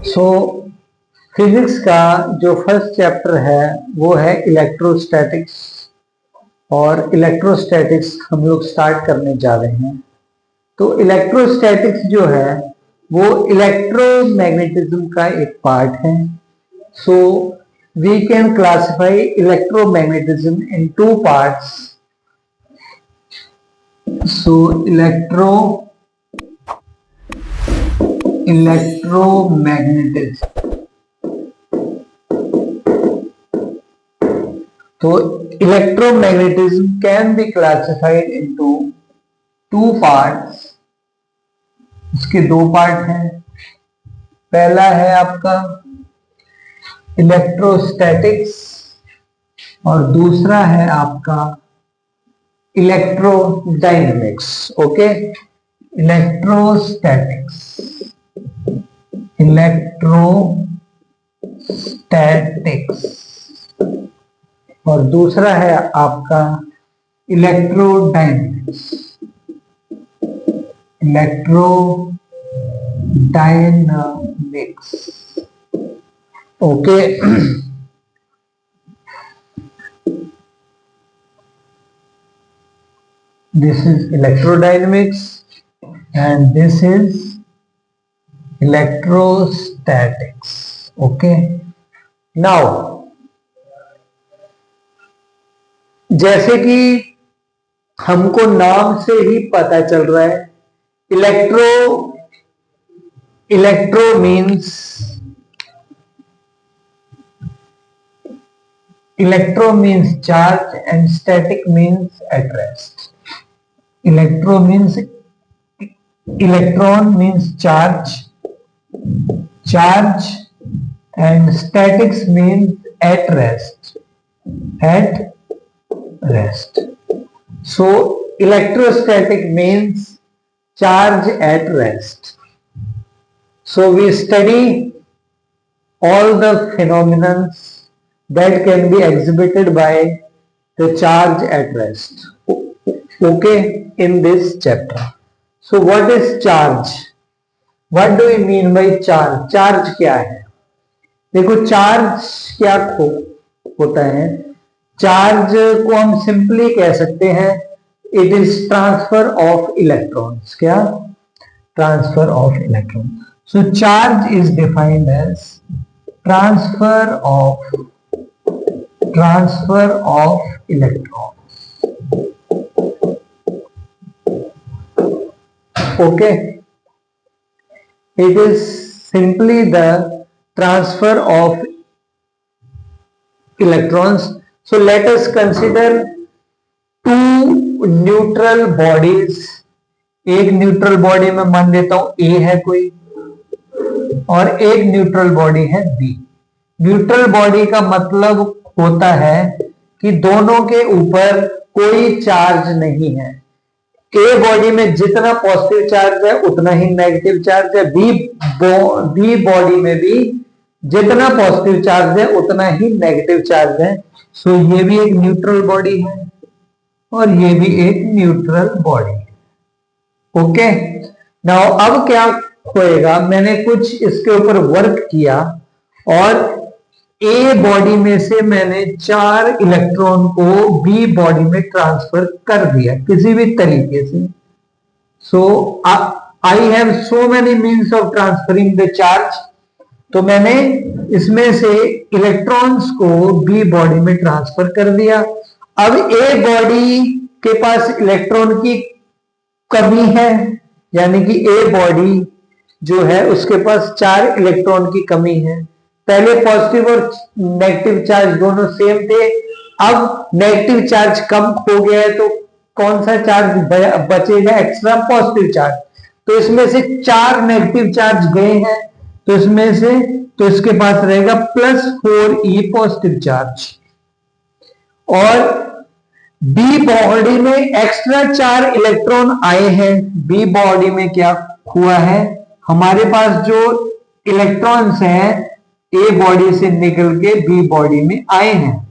सो physics का जो first chapter है वो है इलेक्ट्रोस्टैटिक्स, और इलेक्ट्रोस्टैटिक्स हम लोग स्टार्ट करने जा रहे हैं। तो इलेक्ट्रोस्टैटिक्स जो है वो इलेक्ट्रोमैग्नेटिज्म का एक पार्ट है। So we can classify electromagnetism in two parts. So electromagnetism, तो electromagnetism can be classified into two parts. इसके दो पार्ट हैं। पहला है आपका इलेक्ट्रोस्टैटिक्स और दूसरा है आपका इलेक्ट्रोडायनेमिक्स। ओके, इलेक्ट्रोस्टैटिक्स, और दूसरा है आपका electrodynamics, okay. This is electrodynamics and this is electrostatics. Okay, now जैसे कि हमको नाम से ही पता चल रहा है, electro means charge and static means at rest. Electron means charge and statics means at rest. So electrostatic means charge at rest. So we study all the phenomena that can be exhibited by the charge at rest. Okay, in this chapter. So what is charge? What do we mean by charge? Charge क्या है? देखो, charge क्या होता है? Charge को हम simply कह सकते हैं it is transfer of electrons. क्या? Transfer of electron. So charge is defined as transfer of electron. Okay, it is simply the transfer of electrons. So let us consider two neutral bodies. एक neutral body में मान लेता हूं A है कोई, और एक न्यूट्रल बॉडी है B। न्यूट्रल बॉडी का मतलब होता है कि दोनों के ऊपर कोई चार्ज नहीं है। ए बॉडी में जितना पॉजिटिव चार्ज है उतना ही नेगेटिव चार्ज है, बी बॉडी में भी जितना पॉजिटिव चार्ज है उतना ही नेगेटिव चार्ज है। सो ये भी एक न्यूट्रल बॉडी है और ये भी एक न्यूट्रल बॉडी है। ओके, नाउ अब क्या होएगा, मैंने कुछ इसके ऊपर वर्क किया और ए बॉडी में से मैंने 4 इलेक्ट्रॉन को बी बॉडी में ट्रांसफर कर दिया किसी भी तरीके से। So I have so many means of transferring the charge. तो मैंने इसमें से इलेक्ट्रॉन्स को बी बॉडी में ट्रांसफर कर दिया। अब ए बॉडी के पास इलेक्ट्रॉन की कमी है, यानी कि ए बॉडी जो है उसके पास 4 इलेक्ट्रॉन की कमी है। पहले पॉजिटिव और नेगेटिव चार्ज दोनों सेम थे, अब नेगेटिव चार्ज कम हो गया है तो कौन सा चार्ज बचेगा? Extra positive charge. तो इसमें से 4 नेगेटिव चार्ज गए हैं, तो इसमें से तो इसके पास रहेगा +4e पॉजिटिव चार्ज। और बी बॉडी में एक्स्ट्रा 4 इलेक्ट्रॉन आए हैं। बी बॉडी में क्या हुआ है, हमारे पास जो इलेक्ट्रॉन्स हैं ए बॉडी से निकल के बी बॉडी में आए हैं,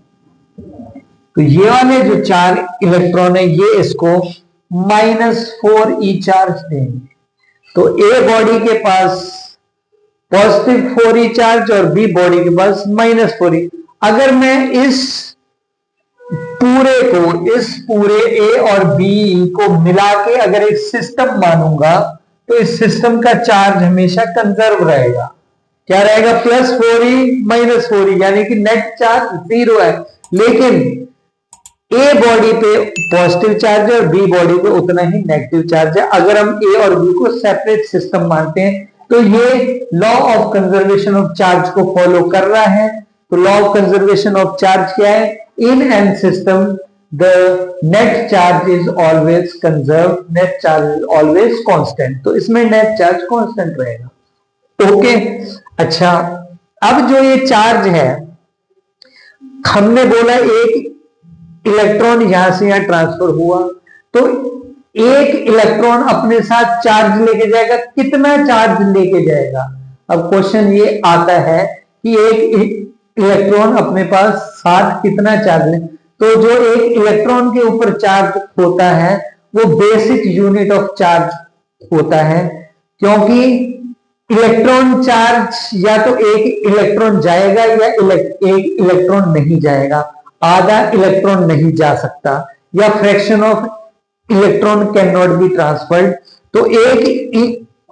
तो ये वाले जो 4 इलेक्ट्रॉन है ये इसको -4e चार्ज देंगे। तो ए बॉडी के पास पॉजिटिव 4e चार्ज और बी बॉडी के पास -4e। अगर मैं इस पूरे ए और बी को मिला के अगर एक सिस्टम मानूंगा तो इस सिस्टम का चार्ज हमेशा कंजर्व रहेगा। क्या रहेगा? +4e -4e, यानी कि नेट चार्ज 0 है। लेकिन ए बॉडी पे पॉजिटिव चार्ज है और बी बॉडी पे उतना ही नेगेटिव चार्ज है। अगर हम ए और बी को सेपरेट सिस्टम मानते हैं तो ये law of conservation of charge को फॉलो कर रहा है। तो law of conservation of charge क्या है? In an system the net charge is always conserve, net charge is always constant. तो इसमें नेट चार्ज कांस्टेंट रहेगा। ओके, अच्छा, अब जो ये चार्ज है, हमने बोला एक इलेक्ट्रॉन यहां से यहां ट्रांसफर हुआ तो एक इलेक्ट्रॉन अपने साथ चार्ज लेके जाएगा। कितना चार्ज लेके जाएगा? अब क्वेश्चन ये आता है कि एक इलेक्ट्रॉन अपने पास साथ कितना चार्ज ले। तो जो एक इलेक्ट्रॉन के ऊपर चार्ज होता है वो बेसिक यूनिट ऑफ चार्ज होता है, क्योंकि इलेक्ट्रॉन चार्ज या तो एक इलेक्ट्रॉन जाएगा या एक इलेक्ट्रॉन नहीं जाएगा, आधा इलेक्ट्रॉन नहीं जा सकता, या fraction of electron can not be transferred. तो एक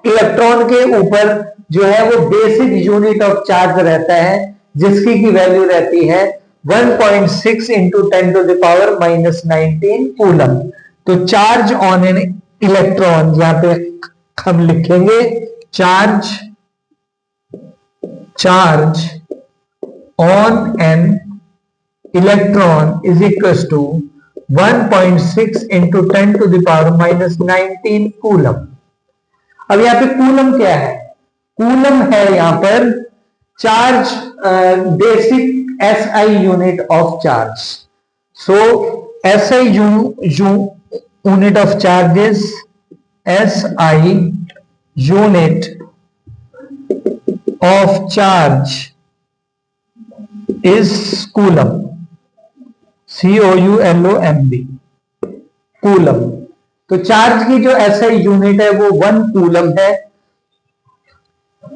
इलेक्ट्रॉन के ऊपर जो है वो बेसिक यूनिट ऑफ चार्ज रहता है, जिसकी की वैल्यू रहती है 1.6 इंटू 10⁻⁻19 कूलम। तो चार्ज ऑन एन इलेक्ट्रॉन, यहां पे हम लिखेंगे charge on an electron is equal to 1.6 into 10⁻⁻19 coulomb. अब यहां पे कूलम क्या है? कूलम है यहां पर charge, basic SI unit of charge. So SI unit of charges, SI unit of charge is coulomb, COULOMB, coulomb. तो चार्ज की जो SI यूनिट है वो 1 कूलम है।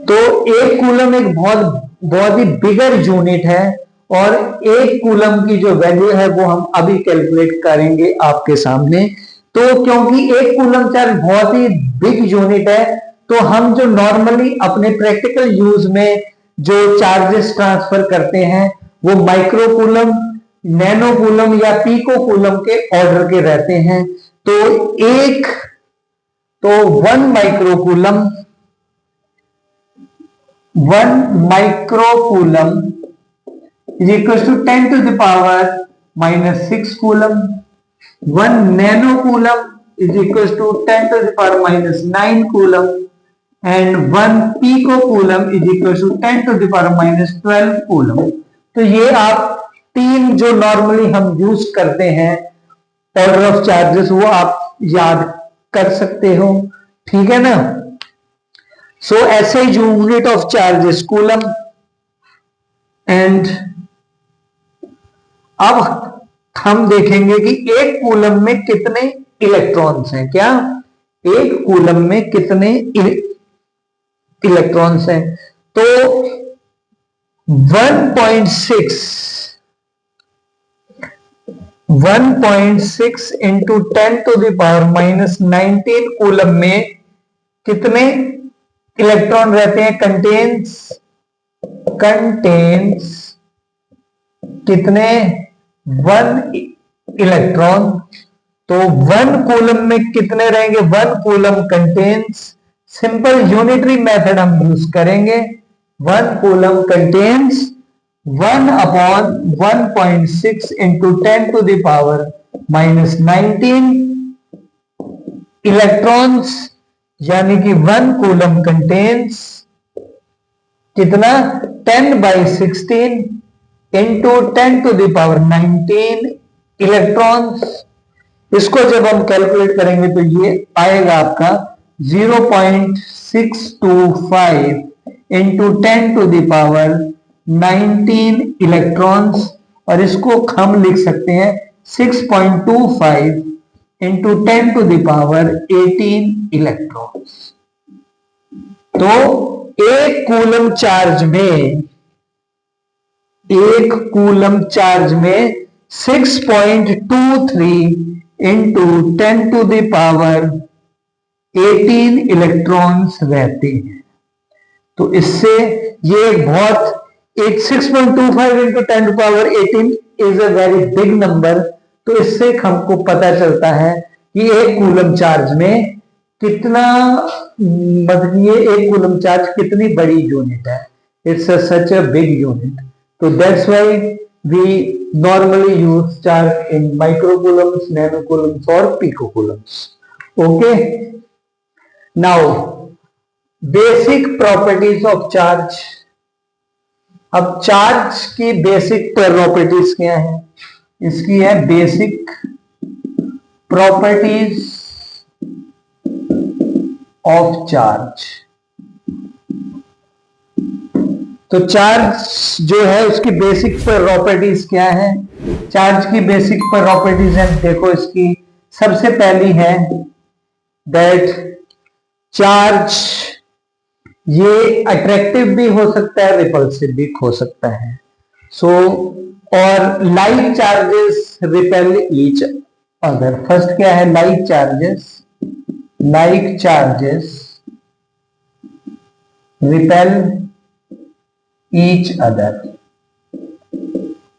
तो एक कूलम एक बहुत ही बिगर यूनिट है, और एक कूलम की जो वैल्यू है वो हम अभी कैलकुलेट करेंगे आपके सामने। तो क्योंकि एक कूलम चार्ज बहुत ही बिग यूनिट है, तो हम जो नॉर्मली अपने प्रैक्टिकल यूज में जो चार्जेस ट्रांसफर करते हैं वो माइक्रो कूलम, नैनो कूलम या पीको कूलम के ऑर्डर के रहते हैं। तो 1 micro coulomb is equals to 10⁻⁻6 coulomb. 1 nano coulomb is equals to 10⁻⁻9 coulomb, and 1 pico coulomb is equals to 10⁻⁻12 coulomb. तो ये आप तीन जो नॉर्मली हम यूज करते हैं ऑर्डर ऑफ चार्जेस, वो आप याद कर सकते हो, ठीक है ना। सो ऐसे unit of charges coulomb. And अब हम देखेंगे कि एक कूलम में कितने इलेक्ट्रॉन्स हैं। क्या एक कूलम में कितने इलेक्ट्रॉन्स हैं? तो 1.6 इंटू 10⁻⁻19 कूलम में कितने इलेक्ट्रॉन रहते हैं? कंटेन्स कितने? 1 इलेक्ट्रॉन। तो 1 कूलम में कितने रहेंगे? 1 coulomb contains, simple unitary method हम यूज करेंगे। 1 कूलम कंटेन्स 1/1.6 इंटू 10⁻⁻19 इलेक्ट्रॉन्स, यानी कि 1 कूलम कंटेन्स कितना? 10/16 इंटू 10⁻⁻19 इलेक्ट्रॉन्स। इसको जब हम कैलकुलेट करेंगे तो ये आएगा आपका 0.625 इंटू 10⁻⁹ इलेक्ट्रॉन्स, और इसको हम लिख सकते हैं 6.25 इंटू 10⁻18 इलेक्ट्रॉन्स। तो एक कूलम चार्ज में 6.23 इंटू 10⁻18 इलेक्ट्रॉन्स रहते हैं। तो इससे ये एक 6.25 into 10⁻18 is a very big number. तो इससे हमको पता चलता है कि एक कूलम चार्ज में कितना, मतलब ये एक कूलम चार्ज कितनी बड़ी यूनिट है। It's such a big unit. तो that's why we normally use charge in micro coulombs, nano coulombs और pico coulombs. Okay, now basic properties of charge. अब चार्ज की बेसिक प्रॉपर्टीज क्या है? इसकी है बेसिक प्रॉपर्टीज ऑफ चार्ज। तो charge जो है उसकी बेसिक प्रॉपर्टीज क्या है? चार्ज की बेसिक प्रॉपर्टीज है, देखो इसकी सबसे पहली है दैट चार्ज ये अट्रैक्टिव भी हो सकता है, रिपल्सिव भी हो सकता है। सो और like charges repel each other. First क्या है? Like charges repel each other,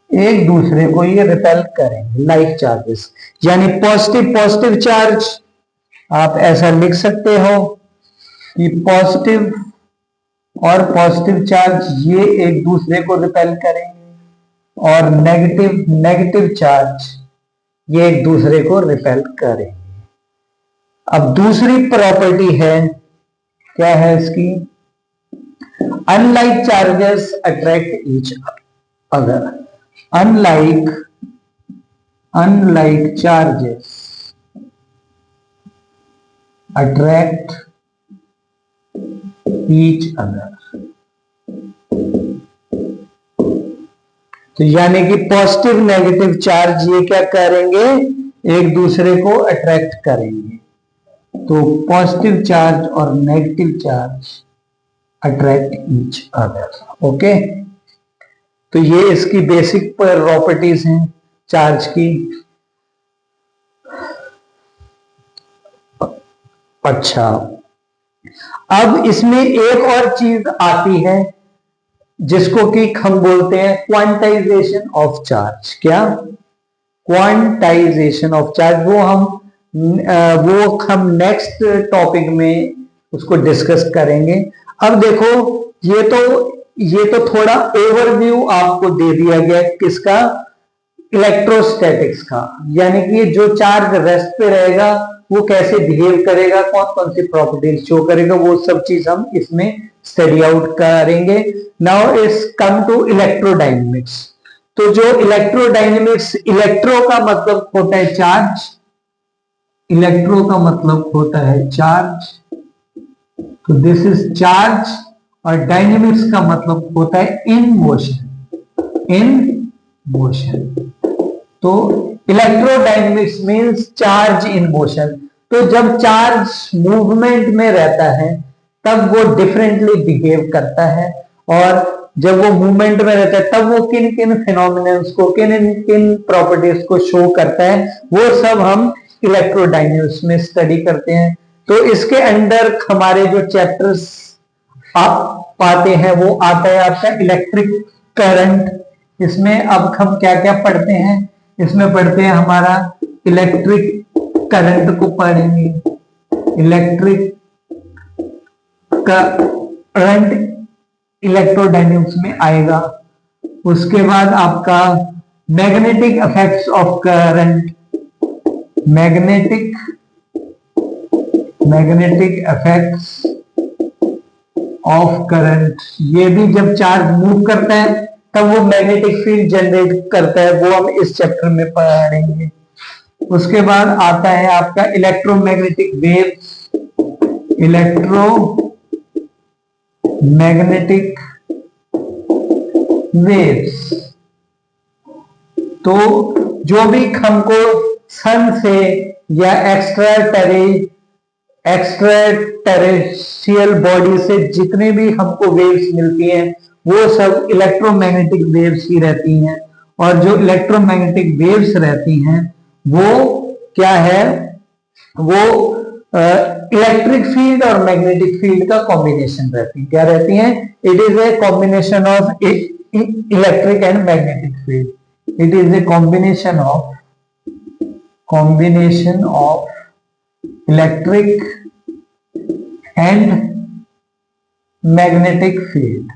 एक दूसरे को ये रिपेल करेंगे। लाइक चार्जेस यानी पॉजिटिव चार्ज आप ऐसा लिख सकते हो कि पॉजिटिव और पॉजिटिव चार्ज ये एक दूसरे को रिपेल करेंगे, और नेगेटिव चार्ज ये एक दूसरे को रिपेल करेंगे। अब दूसरी प्रॉपर्टी है, क्या है इसकी? Unlike charges attract each other. Unlike charges attract each other. तो यानी कि पॉजिटिव नेगेटिव चार्ज ये क्या करेंगे? एक दूसरे को अट्रैक्ट करेंगे। तो पॉजिटिव चार्ज और negative charge attract each other. Okay, तो ये इसकी बेसिक प्रॉपर्टीज हैं चार्ज की। अच्छा, अब इसमें एक और चीज आती है जिसको कि हम बोलते हैं क्वांटाइजेशन ऑफ चार्ज। क्या? Quantization of charge. वो हम नेक्स्ट टॉपिक में उसको डिस्कस करेंगे। अब देखो, ये तो थोड़ा ओवरव्यू आपको दे दिया गया किसका? इलेक्ट्रोस्टैटिक्स का। यानी कि जो चार्ज रेस्ट पे रहेगा वो कैसे बिहेव करेगा, कौन कौन सी प्रॉपर्टीज शो करेगा, वो सब चीज हम इसमें स्टडी आउट करेंगे। Now it's come to electrodynamics. तो जो इलेक्ट्रोडायनेमिक्स, इलेक्ट्रो का मतलब होता है चार्ज, इलेक्ट्रो का मतलब होता है चार्ज, तो दिस इज चार्ज। और डायनेमिक्स का मतलब होता है इन मोशन। तो electrodynamics means charge in motion. तो जब चार्ज मूवमेंट में रहता है तब वो डिफरेंटली बिहेव करता है, और जब वो मूवमेंट में रहता है तब वो किन किन फिनोमिनन्स को, किन प्रॉपर्टीज को शो करता है, वो सब हम इलेक्ट्रोडायनेमिक्स में स्टडी करते हैं। तो इसके अंडर हमारे जो चैप्टर्स आप पाते हैं वो आता है आपका इलेक्ट्रिक करंट। इसमें अब हम क्या क्या पढ़ते हैं? इसमें पढ़ते हैं हमारा इलेक्ट्रिक करंट को पढ़ेंगे, इलेक्ट्रिक करंट इलेक्ट्रोडायनेमिक्स में आएगा। उसके बाद आपका magnetic effects of current, magnetic effects of current. ये भी जब चार्ज मूव करता है तब वो मैग्नेटिक फील्ड जनरेट करता है, वो हम इस चैप्टर में पढ़ेंगे। उसके बाद आता है आपका इलेक्ट्रोमैग्नेटिक वेव्स, इलेक्ट्रोमैग्नेटिक वेव्स। तो जो भी हमको सन से या एक्स्ट्रा टेरेस्ट्रियल बॉडी से जितने भी हमको वेव्स मिलती हैं वो सब इलेक्ट्रोमैग्नेटिक वेव्स ही रहती हैं, और जो इलेक्ट्रोमैग्नेटिक वेव्स रहती हैं वो क्या है, वो इलेक्ट्रिक फील्ड और मैग्नेटिक फील्ड का कॉम्बिनेशन रहती है। क्या रहती हैं? It is a combination of electric and magnetic field. It is a combination of electric and magnetic field.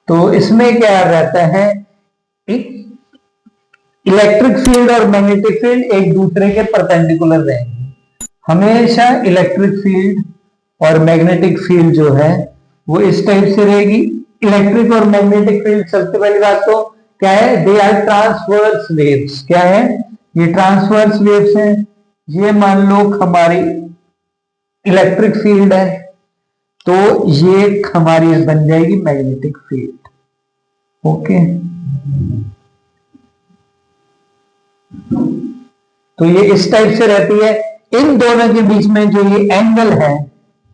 तो इसमें क्या रहता है, इलेक्ट्रिक फील्ड और मैग्नेटिक फील्ड एक दूसरे के परपेंडिकुलर रहेंगे। हमेशा इलेक्ट्रिक फील्ड और मैग्नेटिक फील्ड जो है वो इस टाइप से रहेगी। इलेक्ट्रिक और मैग्नेटिक फील्ड सबसे पहली बात तो क्या है, दे आर ट्रांसवर्स वेव्स। क्या है? ये ट्रांसवर्स वेव्स हैं। ये मान लो हमारी इलेक्ट्रिक फील्ड है तो ये हमारी बन जाएगी मैग्नेटिक फील्ड। ओके, तो ये इस टाइप से रहती है। इन दोनों के बीच में जो ये एंगल है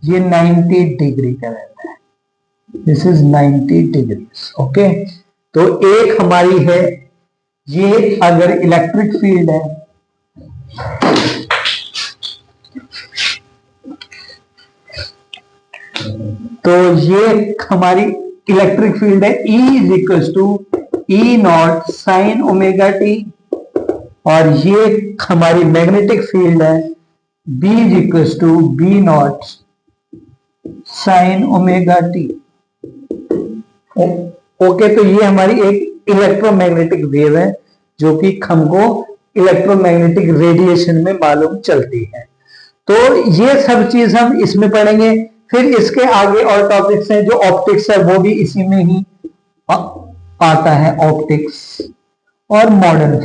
ये 90 डिग्री का रहता है। This is 90 degree. ओके, तो एक हमारी है, ये अगर इलेक्ट्रिक फील्ड है तो ये हमारी इलेक्ट्रिक फील्ड है, E is equal to E naught sine omega t, और ये हमारी मैग्नेटिक फील्ड है B is equal to B naught sine omega t. Okay, तो ये हमारी एक इलेक्ट्रोमैग्नेटिक वेव है जो कि हमको इलेक्ट्रोमैग्नेटिक रेडिएशन में मालूम चलती है। तो ये सब चीज हम इसमें पढ़ेंगे। फिर इसके आगे और टॉपिक्स हैं, जो ऑप्टिक्स है वो भी इसी में ही आता है, ऑप्टिक्स और मॉडर्न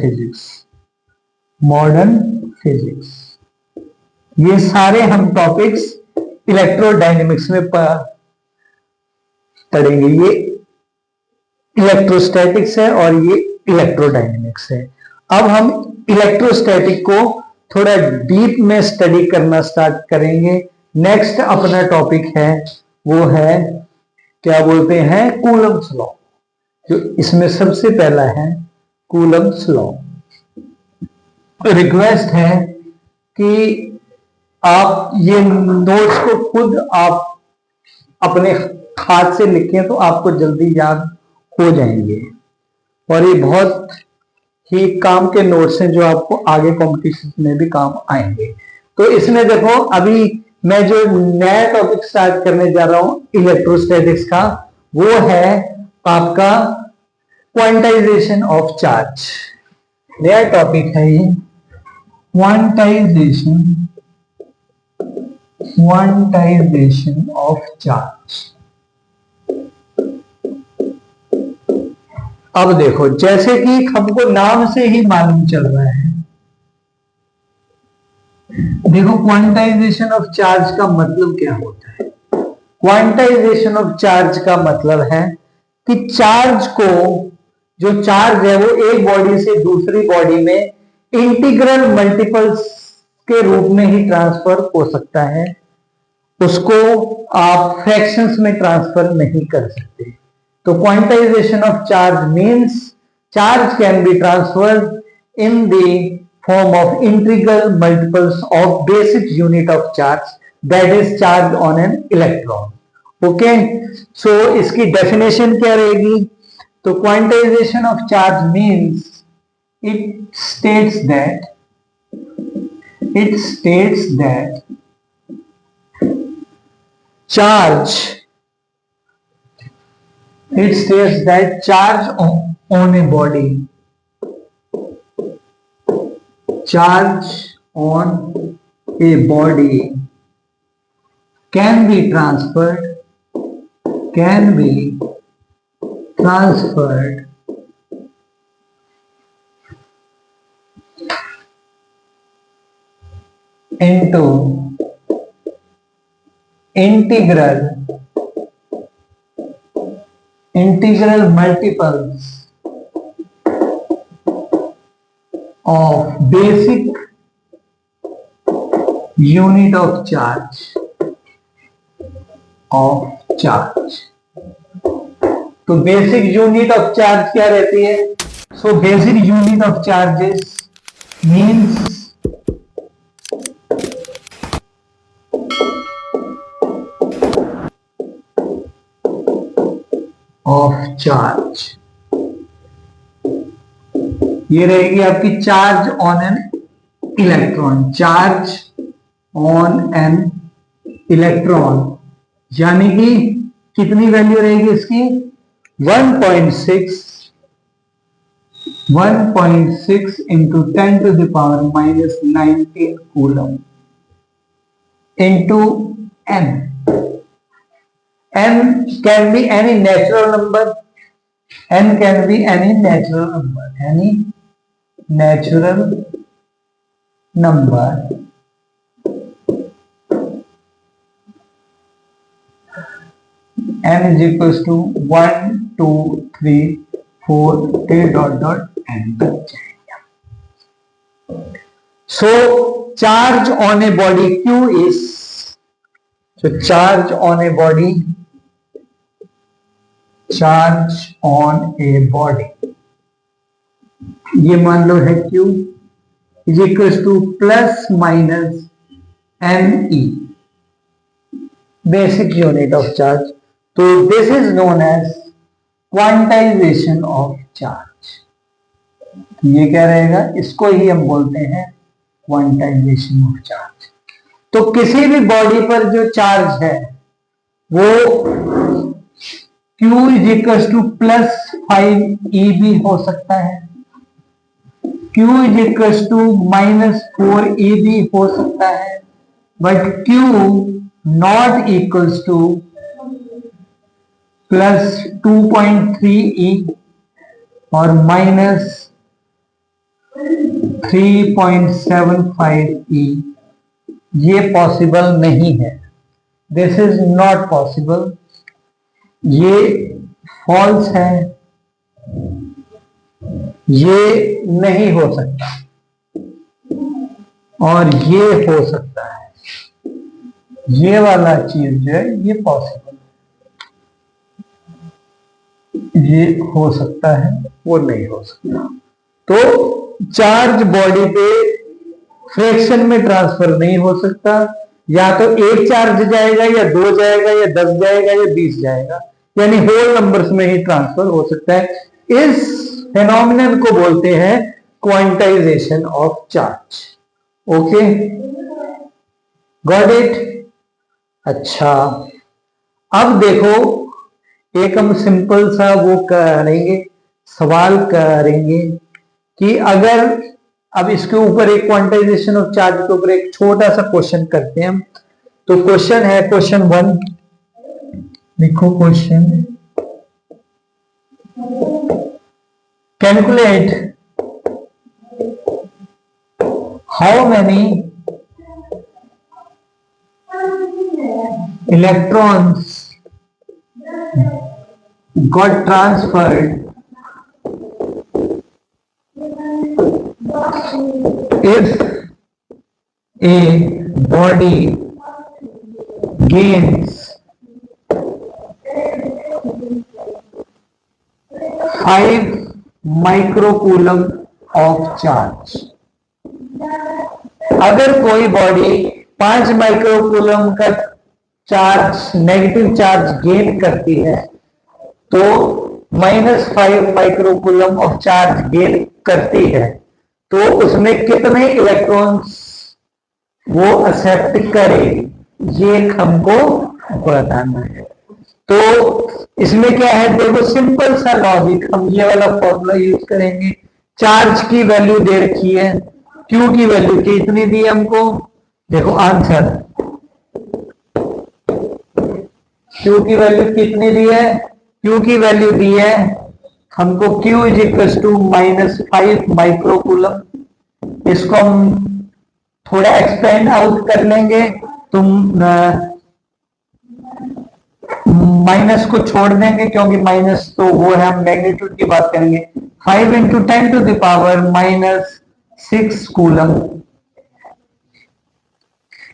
फिजिक्स। ये सारे हम टॉपिक्स इलेक्ट्रोडायनेमिक्स में पढ़ेंगे। ये इलेक्ट्रोस्टैटिक्स है और ये इलेक्ट्रोडायनेमिक्स है। अब हम इलेक्ट्रोस्टैटिक को थोड़ा डीप में स्टडी करना स्टार्ट करेंगे। नेक्स्ट अपना टॉपिक है वो है, क्या बोलते हैं, कूलम्ब्स लॉ। जो इसमें सबसे पहला है कूलम्ब्स लॉ। रिक्वेस्ट है कि आप ये नोट्स को खुद आप अपने हाथ से लिखें तो आपको जल्दी याद हो जाएंगे, और ये बहुत ही काम के नोट्स हैं जो आपको आगे कॉम्पिटिशन में भी काम आएंगे। तो इसमें देखो, अभी मैं जो नया टॉपिक स्टार्ट करने जा रहा हूं इलेक्ट्रोस्टैटिक्स का, वो है आपका क्वांटाइजेशन ऑफ चार्ज। नया टॉपिक है ये, क्वांटाइजेशन ऑफ चार्ज। अब देखो, जैसे कि हमको नाम से ही मालूम चल रहा है, देखो क्वांटाइजेशन ऑफ चार्ज का मतलब क्या होता है। क्वांटाइजेशन ऑफ चार्ज का मतलब है कि चार्ज को, जो चार्ज है वो एक बॉडी से दूसरी बॉडी में इंटीग्रल मल्टीपल्स के रूप में ही ट्रांसफर हो सकता है, उसको आप फ्रैक्शंस में ट्रांसफर नहीं कर सकते। तो quantization of charge means charge can be transferred in the form of integral multiples of basic unit of charge, that is charge on an electron. Okay, so इसकी definition क्या रहेगी? तो quantization of charge means it states that charge on a body, charge on a body can be transferred into integral multiples of basic unit of charge तो basic unit of charge क्या रहती है? So basic unit of charges means of charge, ये रहेगी आपकी charge on an electron, charge on an electron, यानी कि कितनी वैल्यू रहेगी इसकी? 1.6 into 10 to the power minus 19 coulomb into n. N can be any natural number. N can be any natural number. Any natural number. N is equals to 1, 2, 3, 4 till n तक जाएगा. So charge on a body Q is, so charge on a body ये मान लो है Q is equals to plus minus ME, basic unit of charge. तो this is known as quantization of charge. ये क्या रहेगा? इसको ही हम बोलते हैं क्वांटाइजेशन ऑफ चार्ज. तो किसी भी बॉडी पर जो चार्ज है वो Q is equal to plus 5E भी हो सकता है, Q is equal to minus 4E भी हो सकता है, but Q not equal to plus 2.3E और माइनस 3.75E, ये पॉसिबल नहीं है. दिस इज नॉट पॉसिबल, ये फॉल्स है, ये नहीं हो सकता, और ये हो सकता है. ये वाला चीज जो है ये पॉसिबल, ये हो सकता है, वो नहीं हो सकता. तो चार्ज बॉडी पे फ्रैक्शन में ट्रांसफर नहीं हो सकता. या तो एक चार्ज जाएगा, या 2 जाएगा, या 10 जाएगा, या 20 जाएगा, यानी होल नंबर्स में ही ट्रांसफर हो सकता है. इस फेनोमेनन को बोलते हैं quantization of charge. Okay, got it? अच्छा, अब देखो एक हम सिंपल सा वो करेंगे, सवाल करेंगे कि अगर अब इसके ऊपर एक क्वांटाइजेशन ऑफ चार्ज के ऊपर एक छोटा सा क्वेश्चन करते हैं हम. तो क्वेश्चन है, क्वेश्चन 1 लिखो. Question, calculate how many electrons got transferred if a body gains 5 microcoulomb of charge. अगर कोई बॉडी 5 माइक्रोकूलम का चार्ज, नेगेटिव चार्ज गेन करती है, तो -5 माइक्रोकूलम ऑफ चार्ज गेन करती है, तो उसमें कितने इलेक्ट्रॉन्स वो एक्सेप्ट करेगी, ये हमको बताना है. तो इसमें क्या है, देखो सिंपल सा लॉजिक, हम ये वाला फॉर्मूला यूज करेंगे. चार्ज की वैल्यू दे रखी है, Q की वैल्यू कितनी दी है हमको? देखो आंसर, Q की वैल्यू कितनी दी है? Q की वैल्यू दी है हमको Q is equal to -5 microcoulomb. इसको हम थोड़ा एक्सपेंड आउट कर लेंगे, तुम माइनस को छोड़ देंगे क्योंकि माइनस तो वो है, हम मैग्नीट्यूड की बात करेंगे. 5 × 10⁻⁻⁻⁻⁻⁻⁻⁻⁻⁻⁻⁻⁻⁻⁻⁻⁻⁻⁻⁻⁻⁻⁻⁻⁻⁻⁻⁻⁻⁻⁻⁻⁻⁻⁻⁻⁻⁻⁻⁻⁻⁻⁻⁻⁻⁻⁻⁻⁻⁻⁻⁻⁻⁻⁻⁻⁻⁻⁻⁻⁻⁻⁻⁻⁻⁻⁻⁻⁻⁻⁻⁻⁻⁻⁻⁻⁻⁻⁻⁻⁻⁻ 6 कूलम।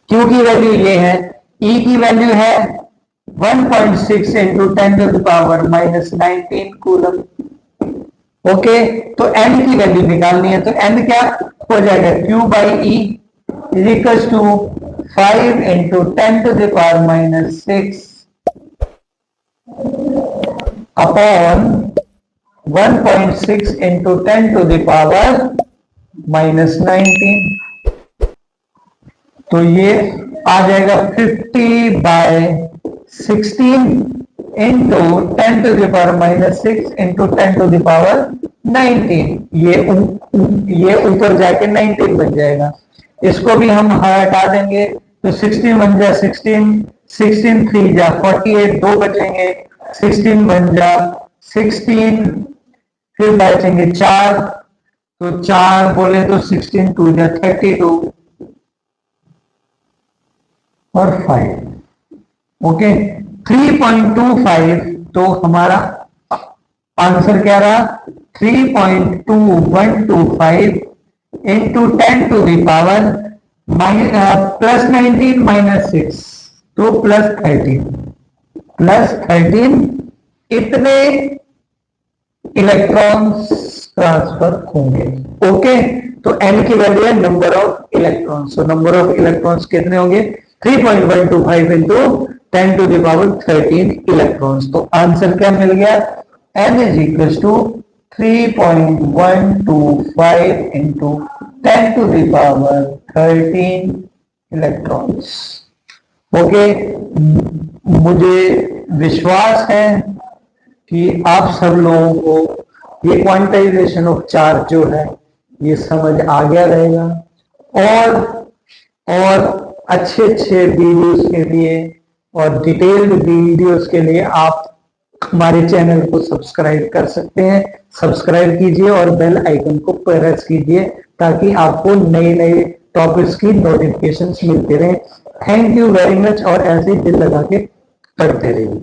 Q की वैल्यू ये है, E की वैल्यू है 1.6 इंटू 10⁻⁻19 कूलम। ओके, तो N की वैल्यू निकालनी है, तो N क्या हो जाएगा, Q by E is equal to 5 into 10⁻⁻6 upon 1.6 into 10⁻⁻19। तो ये आ जाएगा 50/16 इंटू 10⁻⁻6 इंटू 10⁻19। ये ऊपर जाके 19 बन जाएगा। इसको भी हम हटा देंगे तो 16 बन जा 16, 16 3 जा 48, 2 बचेंगे, 16 बन जा 16, फिर बचेंगे 4, तो 4 बोले तो 16 2 जा 32 और 5। ओके, 3.25, तो हमारा आंसर क्या रहा, 3.2125 इंटू 10⁻+ 19 माइनस 6, तो +13 इतने इलेक्ट्रॉन्स ट्रांसफर होंगे। ओके, तो N की वैल्यू है नंबर ऑफ इलेक्ट्रॉन्स। तो नंबर ऑफ इलेक्ट्रॉन्स कितने होंगे, 3.125 इंटू 10⁻13 इलेक्ट्रॉन्स। तो आंसर क्या मिल गया, N is equal to 3.125 into 10⁻13 electrons. Okay, मुझे विश्वास है कि आप सब लोगों को ये क्वांटाइजेशन ऑफ चार्ज जो है ये समझ आ गया रहेगा। और अच्छे वीडियोस के लिए और डिटेल्ड वीडियोस के लिए आप हमारे चैनल को सब्सक्राइब कर सकते हैं। सब्सक्राइब कीजिए और बेल आइकन को प्रेस कीजिए ताकि आपको नए टॉपिक्स की नोटिफिकेशंस मिलते रहें। थैंक यू वेरी मच, और ऐसे ही दिल लगा के पढ़ते रहिए।